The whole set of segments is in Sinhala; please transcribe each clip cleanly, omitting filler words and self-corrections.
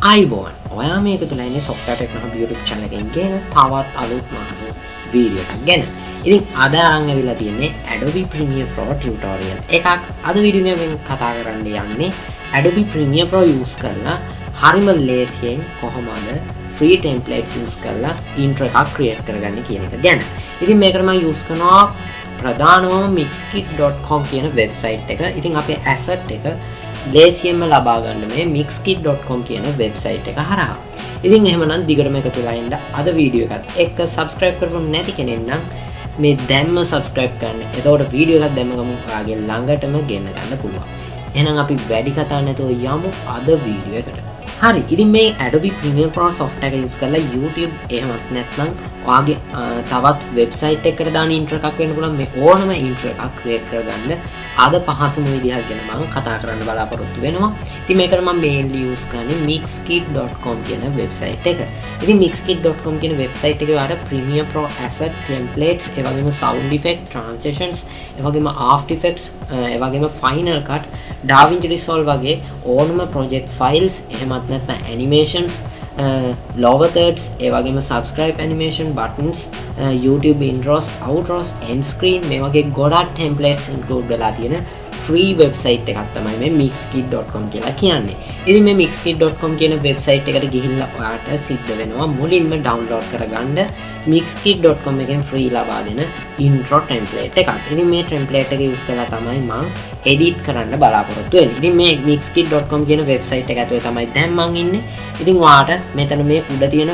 අයිබෝන් ඔයා මේක තුළ ඉන්නේ software techno YouTube channel එකෙන් ගෙන තවත් අලුත් මහලු වීඩියෝ එකක් ගැන. ඉතින් අද අරන් ඇවිල්ලා තියෙන්නේ Adobe Premiere Pro tutorial එකක්. අද වීඩියෝ එකෙන් කතා කරන්න යන්නේ Adobe Premiere Pro use කරලා හරිම ලේසියෙන් කොහොමද free templates use කරලා intro එකක් create කරගන්නේ කියන එක ගැන. ඉතින් මේකට මම use කරනවා ප්‍රධානම mixkit.com කියන website එක. ඉතින් අපේ asset එක ලේසියෙන්ම ලබා ගන්න මේ mixkit.com කියන website එක හරහා. ඉතින් එහෙමනම් දිගටම එකතු වෙලා ඉන්න අද වීඩියෝ එකත් එක්ක subscribe කරපු නැති කෙනෙක් නම් මේ දැම්ම subscribe කරන්න. එතකොට වීඩියෝ එකක් දැම්ම ගමු ඔයාගේ ළඟටම ගෙන්න ගන්න පුළුවන්. එහෙනම් අපි වැඩි කතා නැතුව යමු අද වීඩියෝ එකට. හරි. ඉතින් මේ Adobe Premiere Pro software එක use කරලා YouTube එහෙමත් නැත්නම් ඔයාගේ තවත් website එකකට දාන intro එකක් වෙන්න පුළුවන්. මේ ඕනම intro එකක් create කරගන්න අද පහසුම විදිහක් ගැන මම කතා කරන්න බලාපොරොත්තු වෙනවා. ඉතින් මේකට මම mainly use කරන්නේ mixkit.com කියන website එක. ඉතින් mixkit.com කියන website එකේ ඔයාලට Premiere Pro asset templates, ඒ වගේම sound effect, transitions, ඒ වගේම after effects, ඒ වගේම Finalcut, Davinchi Resolve වගේ ඕනම project files, එහෙමත් නැත්නම් animations, lower thirds, ඒ වගේම subscribe animation buttons, YouTube intros, outros, end screen මේ වගේ ගොඩක් templates include වෙලා තියෙන free website එකක් තමයි මේ mixkit.com කියලා කියන්නේ. ඉතින් මේ mixkit.com කියන website එකට ගිහිල්ලා ඔයාලට සිද්ධ වෙනවා මුලින්ම download කරගන්න mixkit.com එකෙන් free ලබා දෙන intro template එකක්. ඉතින් මේ template එක use කරලා තමයි මම edit කරන්න බලාපොරොත්තු වෙන්නේ. ඉතින් මේ mixkit.com කියන website එක ඇතුලේ තමයි දැන් මම ඉන්නේ. ඉතින් ඔයාලට මෙතන මේ උඩ තියෙන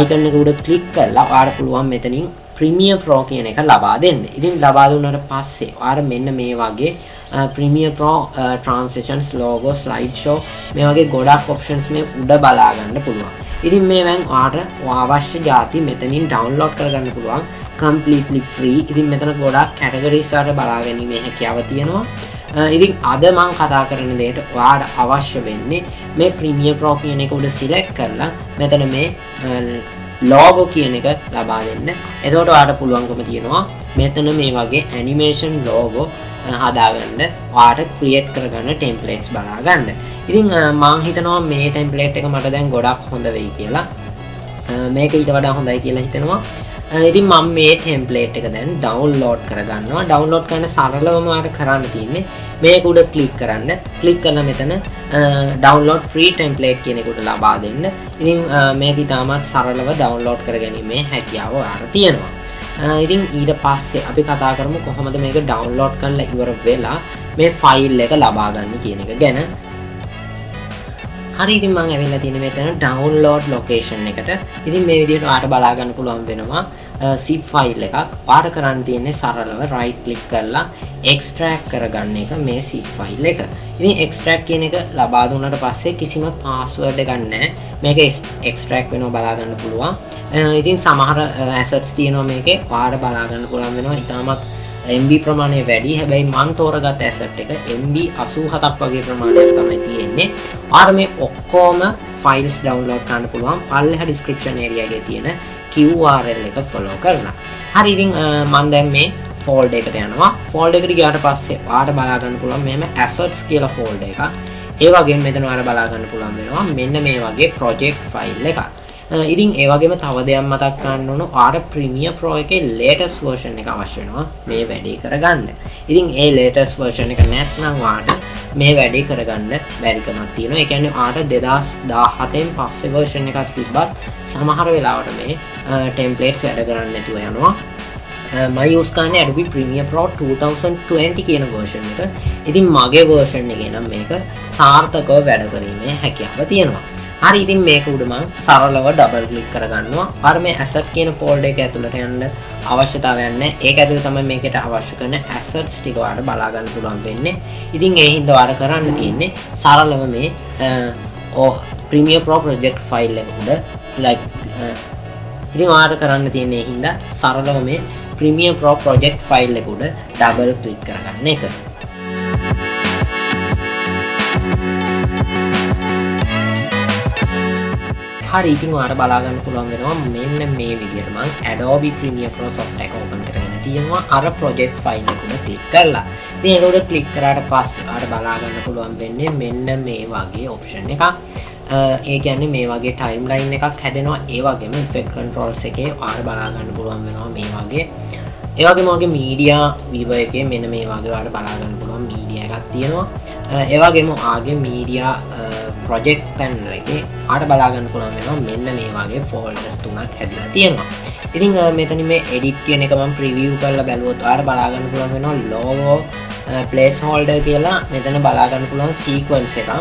icon එක උඩ click කරලා ඔයාලට පුළුවන් මෙතනින් Premiere Pro කියන එක ලබා දෙන්න. ඉතින් ලබා දුන්නාට පස්සේ ඔයාලට මෙන්න මේ වගේ Premiere Pro transitions, logo, slideshow මේ වගේ ගොඩක් options මේ උඩ බලා ගන්න පුළුවන්. ඉතින් මේවෙන් ඔයාලට අවශ්‍ය જાති මෙතනින් download කරගන්න පුළුවන් completely free. ඉතින් මෙතන ගොඩක් categories වලට බලා ගැනීමේ හැකියාව තියෙනවා. ඉතින් අද මම කතා කරන දෙයට ඔයාලට අවශ්‍ය වෙන්නේ මේ Premiere Pro කියන එක උඩ select කරලා මෙතන මේ logo කියන එක ලබා දෙන්න. එතකොට ඔයාලට පුළුවන්කම තියෙනවා මෙතන මේ වගේ animation logo හදාගන්න, ඔයාලට create කරගන්න templates බලා ගන්න. ඉතින් මම හිතනවා මේ template එක මට දැන් ගොඩක් හොඳ වෙයි කියලා. මේක ඊට වඩා හොඳයි කියලා හිතනවා. ඉතින් මම මේ template එක දැන් download කරගන්නවා. download කරන්න සරලවම ඔයාලට කරන්න තියෙන්නේ මේක උඩ click කරන්න. click කරලා මෙතන download free template කියන එක උඩ ලබා දෙන්න. ඉතින් මේක ඉතාමත් සරලව download කරගැනීමේ හැකියාව ඔයාලට තියෙනවා. ඉතින් ඊට පස්සේ අපි කතා කරමු කොහොමද මේක download කරලා ඉවර වෙලා මේ file එක ලබා ගන්න කියන එක ගැන. හරි. ඉතින් මම ඇවිල්ලා තියෙන්නේ මෙතන download location එකට. ඉතින් මේ විදිහට ඔයාලට බලා ගන්න පුළුවන් වෙනවා zip file එකක්. ඔයාලට කරන්න තියෙන්නේ සරලව right click කරලා extract කරගන්න එක මේ zip file එක. ඉතින් extract කියන එක ලබා දුන්නාට පස්සේ කිසිම password එකක් නැහැ. මේක extract වෙනවා බලා ගන්න පුළුවන්. ඉතින් සමහර assets තියෙනවා මේකේ. ඔයාලට බලා ගන්න පුළුවන් වෙනවා. ඊටමත් MB ප්‍රමාණය වැඩි. හැබැයි මම තෝරගත්ත asset එක MB 87ක් වගේ ප්‍රමාණයක් තමයි තියෙන්නේ. ආර මේ ඔක්කොම files download කරන්න පුළුවන්. පල්ලෙහා description area එකේ තියෙන URL එක follow කරලා. හරි. ඉතින් මම දැන් මේ folder එකට යනවා. folder එකට ගියාට පස්සේ ඔයාලට බලා ගන්න පුළුවන් මෙහෙම assets කියලා folder එකක්. ඒ වගේම මෙතන ඔයාලට බලා ගන්න පුළුවන් වෙනවා මෙන්න මේ වගේ project file එකක්. ඉතින් ඒ වගේම තව දෙයක් මතක් කරන්න ඕන ඔයාලට Premiere Pro එකේ latest version එක අවශ්‍ය වෙනවා මේ වැඩේ කරගන්න. ඉතින් ඒ latest version එක නැත්නම් ඔයාලට මේ වැඩේ කරගන්න බැරිකමක් තියෙනවා. ඒ කියන්නේ ඔයාලට 2017න් පස්සේ version එකක් තිබ්බත් සමහර වෙලාවට මේ templates වැඩ කරන්නේ නැතුව යනවා. මම use කරන්නේ Adobe Premiere Pro 2020 කියන version එක. ඉතින් මගේ version එකේ නම් මේක සාර්ථකව වැඩ කිරීමේ හැකියාව තියෙනවා. හරි. ඉතින් මේක උඩ මම සරලව double click කරගන්නවා. අර මේ asset කියන folder එක ඇතුළට යන්න අවශ්‍යතාවයක් නැහැ. ඒක ඇතුළේ තමයි මේකට අවශ්‍ය කරන assets ටික ඔයාලට බලා ගන්න පුළුවන් වෙන්නේ. ඉතින් ඒ හින්දා ඔයාලට කරන්න තියෙන්නේ සරලව මේ Premiere Pro project file එක උඩ ඉතින් ඔයාලට කරන්න තියෙන්නේ ඒ හින්දා සරලව මේ Premiere Pro project file එක උඩ double click කරගන්න එක. හරි. ඉතින් ඔයාලට බලා ගන්න පුළුවන් වෙනවා මෙන්න මේ විදිහට මම Adobe Premiere Pro software එක open කරගෙන තියෙනවා අර project file එක උඩ click කරලා. ඉතින් ඒක උඩ click කරාට පස්සේ ඔයාලට බලා ගන්න පුළුවන් වෙන්නේ මෙන්න මේ වගේ option එකක්. ඒ කියන්නේ මේ වගේ ටයිම්ලයින් එකක් හැදෙනවා. ඒ වගේම ඉෆෙක්ට් කන්ට්‍රෝල්ස් එකේ ඔයාලට බලා ගන්න පුළුවන් වෙනවා මේ වගේ. ඒ වගේම වගේ මීඩියා වීවර් එකේ මෙන්න මේ වගේ ඔයාලට බලා ගන්න පුළුවන් මීඩියා එකක් තියෙනවා. ඒ වගේම ආගේ මීඩියා ප්‍රොජෙක්ට් පැනල් එකේ ආට බලා ගන්න පුළුවන් වෙනවා මෙන්න මේ වගේ ෆෝල්ඩර්ස් තුනක් හැදිලා තියෙනවා. ඉතින් මෙතන මේ එඩිට් කියන එක මම ප්‍රිවිව් කරලා බැලුවොත් ඔයාලට බලා ගන්න පුළුවන් වෙනවා logo placeholder කියලා මෙතන බලා ගන්න පුළුවන් sequence එකක්.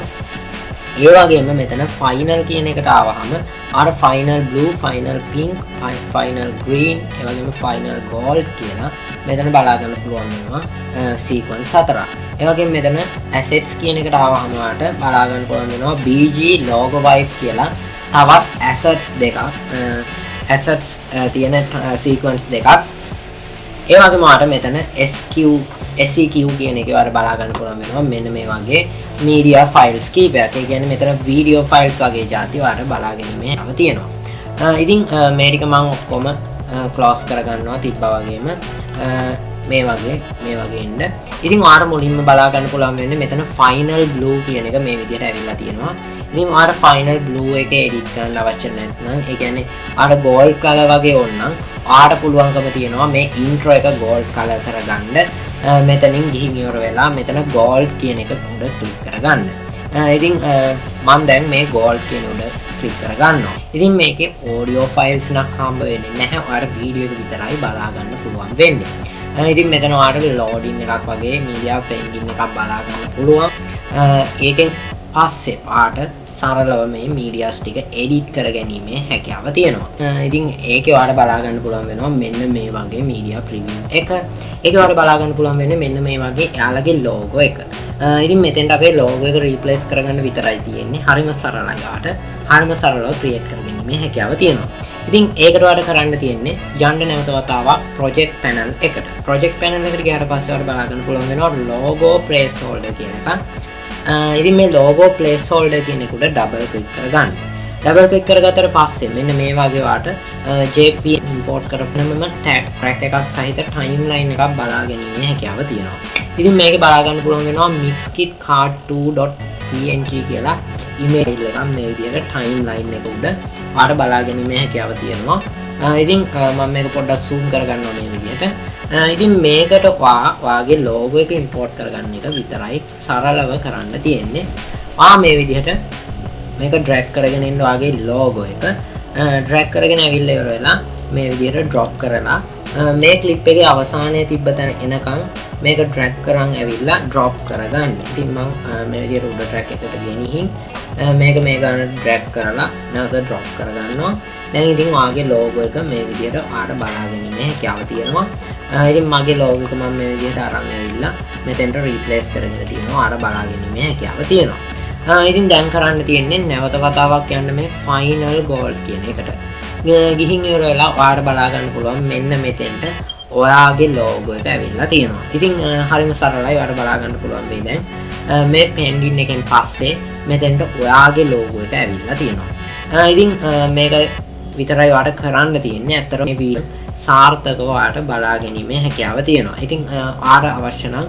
ඒ වගේම මෙතන final කියන එකට ආවහම අර final blue, final pink, final green, ඒ වගේම final gold කියලා මෙතන බලා ගන්න පුළුවන් වෙනවා sequence හතරක්. ඒ වගේම මෙතන assets කියන එකට ආවහම ඔයාලට බලා ගන්න පුළුවන් වෙනවා BG logo wipe කියලා තවත් assets දෙකක් assets තියෙන sequence දෙකක්. ඒ වගේම ඔයාලට මෙතන SEQ කියන එක ඔයාලට බලා ගන්න පුළුවන් වෙනවා මෙන්න මේ වගේ media files කීපයක්. ඒ කියන්නේ මෙතන video files වගේ જાති ඔයාලට බලා ගැනීමේ හැම තියෙනවා. ඉතින් මේ ටික මම ඔක්කොම close කරගන්නවා තිබ්බා වගේම මේ වගේ ඉන්න. ඉතින් ඔයාලට මුලින්ම බලා ගන්න පුළුවන් වෙන්නේ මෙතන final blue කියන එක මේ විදිහට ඇවිල්ලා තියෙනවා. ඉතින් ඔයාලට final blue එක edit කරන්න අවශ්‍ය නැත්නම් ඒ කියන්නේ ඔයාලට gold color වගේ ඕන නම් ඔයාලට පුළුවන්කම තියෙනවා මේ intro එක gold color කරගන්න. මෙතනින් ගිහින් ඉවර වෙලා මෙතන gold කියන එක උඩ ක්ලික් කරගන්න. ඉතින් මම දැන් මේ gold කියන උඩ ක්ලික් කරගන්නවා. ඉතින් මේකේ audio files නක් හම්බ වෙන්නේ නැහැ. ඔයාලට වීඩියෝ එක විතරයි බලා ගන්න පුළුවන් වෙන්නේ. ඉතින් මෙතන ඔයාලට loading එකක් වගේ media framing එකක් බලා ගන්න පුළුවන්. ඒකෙන් පස්සේ ඔයාලට සරලව මේ medias ටික edit කර ගැනීමේ හැකියාව තියෙනවා. ඉතින් ඒකේ ඔයාලට බලා ගන්න පුළුවන් වෙනවා මෙන්න මේ වගේ media preview එක. ඒකේ ඔයාලට බලා ගන්න පුළුවන් වෙන්නේ මෙන්න මේ වගේ එයාලගේ logo එක. ඉතින් මෙතෙන්ට අපේ logo එක replace කරගන්න විතරයි තියෙන්නේ. හරිම සරලයි ඔයාලට. හරිම සරලව create කරගැනීමේ හැකියාව තියෙනවා. ඉතින් ඒකට ඔයාලට කරන්න තියෙන්නේ යන්න නැවත වතාවක් project panel එකට. project panel එකට ගියාට පස්සේ ඔයාලට බලා ගන්න පුළුවන් වෙනවා logo placeholder කියන එක. ඉතින් මේ logo placeholder කියන එකට double click කරගන්න. double click කරගත්තට පස්සේ මෙන්න මේ වගේ වාට JPEG import කරපුවම tag track එකක් සහිත timeline එකක් බලා ගැනීමේ හැකියාව තියෙනවා. ඉතින් මේකේ බලා ගන්න පුළුවන් වෙනවා Mixkit card2.png කියලා email එකක් මේ විදිහට timeline එක උඩ වාට බලා ගැනීමේ හැකියාව තියෙනවා. ඉතින් මම මේක පොඩ්ඩක් zoom කරගන්නවා මේ විදිහට. ඉතින් මේකට වාගේ logo එක import කරගන්න එක විතරයි සරලව කරන්න තියෙන්නේ. මේ විදිහට මේක drag කරගෙන ඉන්න වාගේ logo එක drag කරගෙන ඇවිල්ලා ඉවර වෙලා මේ විදිහට drop කරලා මේ clip එකේ අවසානයේ තිබ්බ තැන එනකන් මේක drag කරන් ඇවිල්ලා drop කරගන්න. ඉතින් මම මේ විදිහට උඩ track එකට ගෙනිහින් මේක මේ ගන්න drag කරලා නැවත drop කරගන්නවා. දැන් ඉතින් වාගේ logo එක මේ විදිහට ආට බලා ගැනීමේ හැකියාව තියෙනවා. ඉතින් මගේ logo එක මම මේ විදිහට අරන් ඇවිල්ලා මෙතෙන්ට replace කරගෙන තියෙනවා. ආට බලා ගැනීමේ හැකියාව තියෙනවා. ඉතින් දැන් කරන්න තියෙන්නේ නැවත වතාවක් යන්න මේ final gold කියන එකට. ගිහින් ඉවර වෙලා ඔයාලට බලා ගන්න පුළුවන් මෙන්න මෙතෙන්ට ඔයාගේ logo එක ඇවිල්ලා තියෙනවා. ඉතින් හරිම සරලයි ඔයාලට බලා ගන්න පුළුවන් වෙයි දැන්. මේ pending එකෙන් පස්සේ මෙතෙන්ට ඔයාගේ logo එක ඇවිල්ලා තියෙනවා. ඉතින් මේක විතරයි ඔයාලට කරන්න තියෙන්නේ. අතට මේ වීඩියෝ සාර්ථකව ඔයාලට බලා ගැනීමේ හැකියාව තියෙනවා. ඉතින් ඔයාලට අවශ්‍ය නම්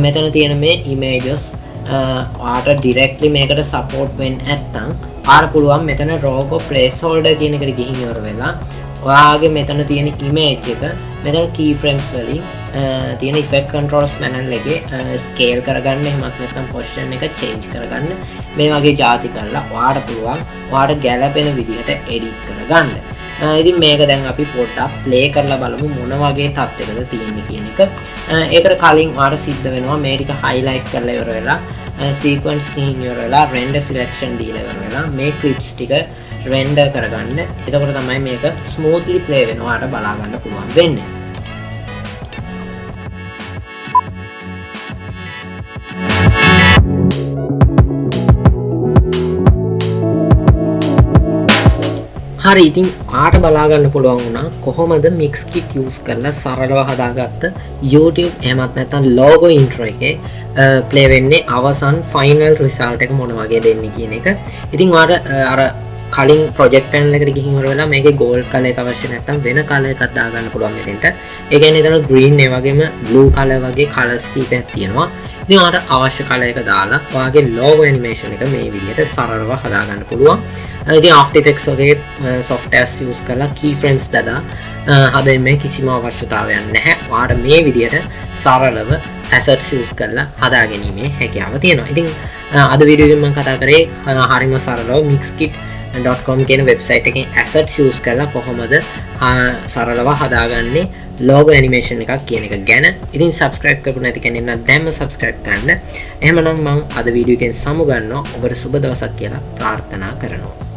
මෙතන තියෙන මේ images ඔයාලට directly මේකට support වෙන්න නැත්නම් ඔයාලට පුළුවන් මෙතන logo placeholder කියන එකට ගිහින් ඉවර වෙලා ඔයාගේ මෙතන තියෙන image එක මෙතන keyframes වලින් තියෙන effect controls panel එකේ scale කරගන්න එහෙමත් නැත්නම් position එක change කරගන්න මේ වගේ જાති කරලා ඔයාලට පුළුවන් ඔයාලට ගැළපෙන විදිහට edit කරගන්න. ඉතින් මේක දැන් අපි පොඩ්ඩක් play කරලා බලමු මොන වගේ තත්ත්වයකද තියෙන්නේ කියන එක. ඒකට කලින් ඔයාලට සිද්ධ වෙනවා මේ ටික highlight කරලා ඉවර වෙලා sequence ගිහින් ඉවර වෙලා render selection දීලා ඉවර වෙලා මේ clips ටික render කරගන්න. එතකොට තමයි මේක smoothly play වෙනවා ඔයාලට බලා ගන්න පුළුවන් වෙන්නේ. හරි ඉතින් ආට බලා ගන්න පුළුවන් වුණා කොහොමද Mixkit use කරලා සරලව හදාගත්ත YouTube එහෙමත් නැත්නම් logo intro එකේ play වෙන්නේ අවසන් final result එක මොන වගේ දෙන්නේ කියන එක. ඉතින් ඔයාලට අර කලින් project panel එකට ගිහින් ඉවර වෙලා මේකේ gold color එක අවශ්‍ය නැත්නම් වෙන color එකක් දාගන්න පුළුවන් මෙතෙන්ට. ඒ කියන්නේ එතන green ඒ වගේම blue color වගේ colors කීපයක් තියෙනවා. ඉතින් ඔයාලට අවශ්‍ය කලර් එක දාලා ඔයාගේ logo animation එක මේ විදිහට සරලව හදා ගන්න පුළුවන්. ඉතින් After Effects වගේ softwares use කරලා keyframes දාලා හදින්මේ කිසිම අවශ්‍යතාවයක් නැහැ. ඔයාලට මේ විදිහට සරලව assets use කරලා හදා ගැනීමේ හැකියාව තියෙනවා. ඉතින් අද වීඩියෝ එකෙන් මම කතා කරේ හරිම සරලව mixkit.com කියන වෙබ්සයිට් එකෙන් assets use කරලා කොහොමද සරලව හදාගන්නේ logo animation එකක් කියන එක ගැන. ඉතින් subscribe කරපු නැති කෙනෙක් නම් දැන්ම subscribe කරන්න. එහෙමනම් මම අද වීඩියෝ එකෙන් සමු ගන්නවා. ඔබට සුබ දවසක් කියලා ප්‍රාර්ථනා කරනවා.